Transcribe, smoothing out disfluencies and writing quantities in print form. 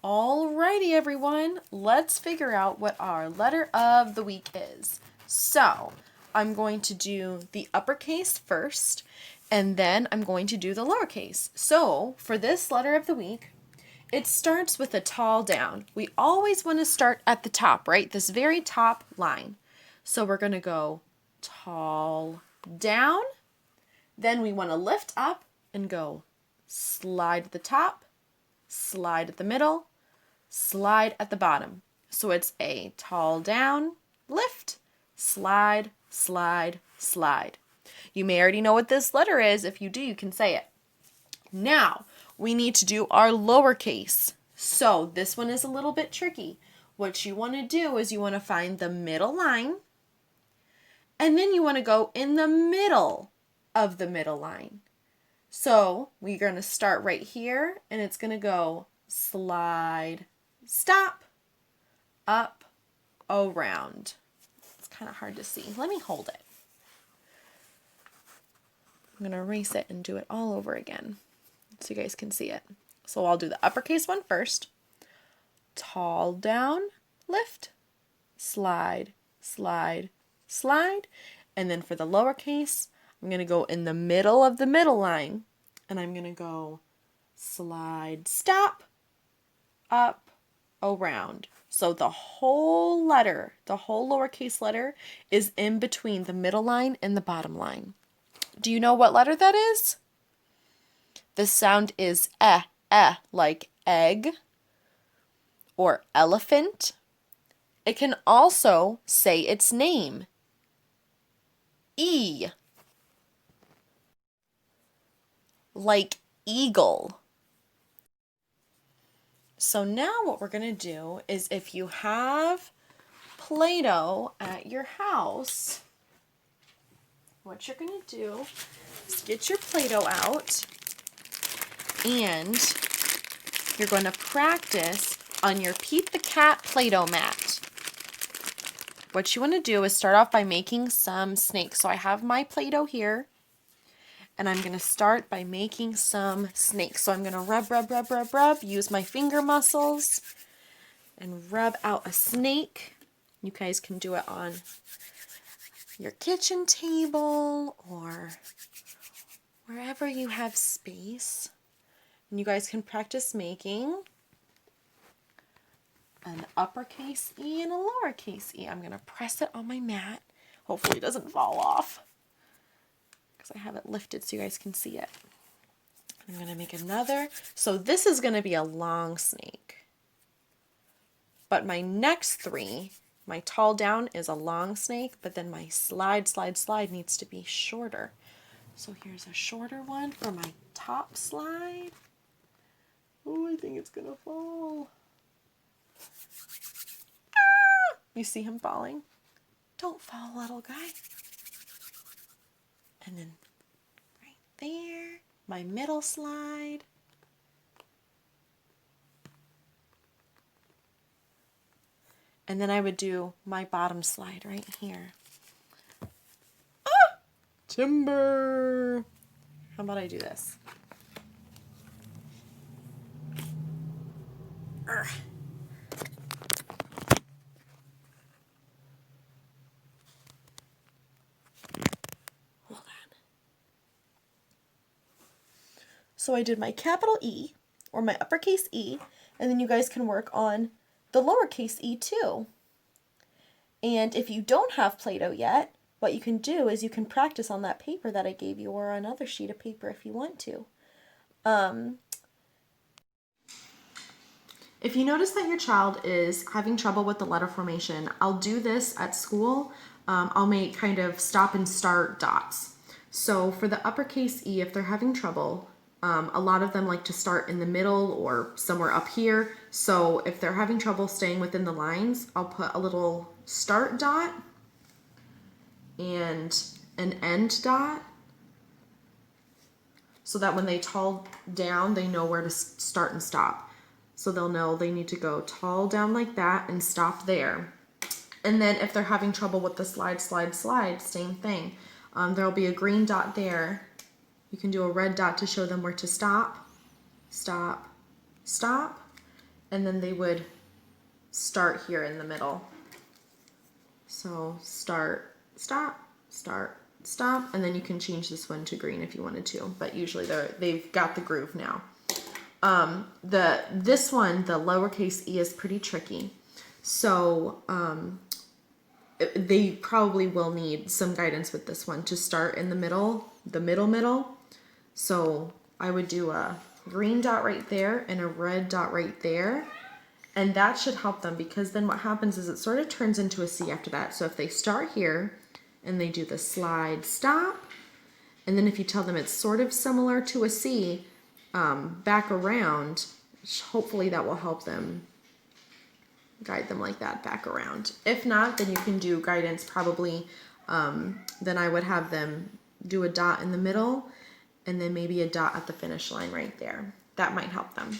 Alrighty, everyone, let's figure out what our letter of the week is. So, I'm going to do the uppercase first, and then I'm going to do the lowercase. So, for this letter of the week, it starts with a tall down. We always want to start at the top, right? This very top line. So, we're going to go tall down, then we want to lift up and go slide at the top, slide at the middle, slide at the bottom. So it's a tall down, lift, slide, slide, slide. You may already know what this letter is. If you do, you can say it. Now, we need to do our lowercase. So this one is a little bit tricky. What you want to do is you want to find the middle line, and then you want to go in the middle of the middle line. So we're going to start right here, and it's going to go slide, stop, up, around. It's kind of hard to see. Let me hold it. I'm going to erase it and do it all over again so you guys can see it. So I'll do the uppercase one first. Tall down, lift, slide, slide, slide. And then for the lowercase, I'm going to go in the middle of the middle line, and I'm going to go slide, stop, up, around. So the whole letter, the whole lowercase letter is in between the middle line and the bottom line. Do you know what letter that is? The sound is like egg or elephant. It can also say its name, E, like eagle. So now what we're going to do is, if you have Play-Doh at your house, what you're going to do is get your Play-Doh out, and you're going to practice on your Pete the Cat Play-Doh mat. What you want to do is start off by making some snakes. So I have my Play-Doh here, and I'm going to start by making some snakes. So I'm going to rub, use my finger muscles, and rub out a snake. You guys can do it on your kitchen table or wherever you have space. And you guys can practice making an uppercase E and a lowercase e. I'm going to press it on my mat. Hopefully it doesn't fall off, because I have it lifted so you guys can see it. I'm going to make another. So this is going to be a long snake. But my next three, my tall down is a long snake, but then my slide, slide, slide needs to be shorter. So here's a shorter one for my top slide. Oh, I think it's going to fall. Ah! You see him falling? Don't fall, little guy. And then right there, my middle slide. And then I would do my bottom slide right here. Ah! Timber! How about I do this? Urgh. Hold on. So I did my capital E, or my uppercase E, and then you guys can work on the lowercase e too. And if you don't have Play-Doh yet, what you can do is you can practice on that paper that I gave you, or another sheet of paper if you want to. If you notice that your child is having trouble with the letter formation, I'll do this at school. I'll make kind of stop and start dots. So for the uppercase E, if they're having trouble, a lot of them like to start in the middle or somewhere up here. So if they're having trouble staying within the lines, I'll put a little start dot and an end dot, so that when they tall down, they know where to start and stop. So they'll know they need to go tall down like that and stop there. And then if they're having trouble with the slide, slide, slide, same thing. There'll be a green dot there. You can do a red dot to show them where to stop, stop, stop. and then they would start here in the middle. So start, stop, start, stop, and then you can change this one to green if you wanted to, but usually they've got the groove now. This one, the lowercase e, is pretty tricky. So they probably will need some guidance with this one to start in the middle, middle. So I would do a green dot right there and a red dot right there. And that should help them, because then what happens is it sort of turns into a C after that. So if they start here and they do the slide stop, and then if you tell them it's sort of similar to a C, back around, hopefully that will help them, guide them like that back around. If not, then you can do guidance probably, then I would have them do a dot in the middle and then maybe a dot at the finish line right there. That might help them.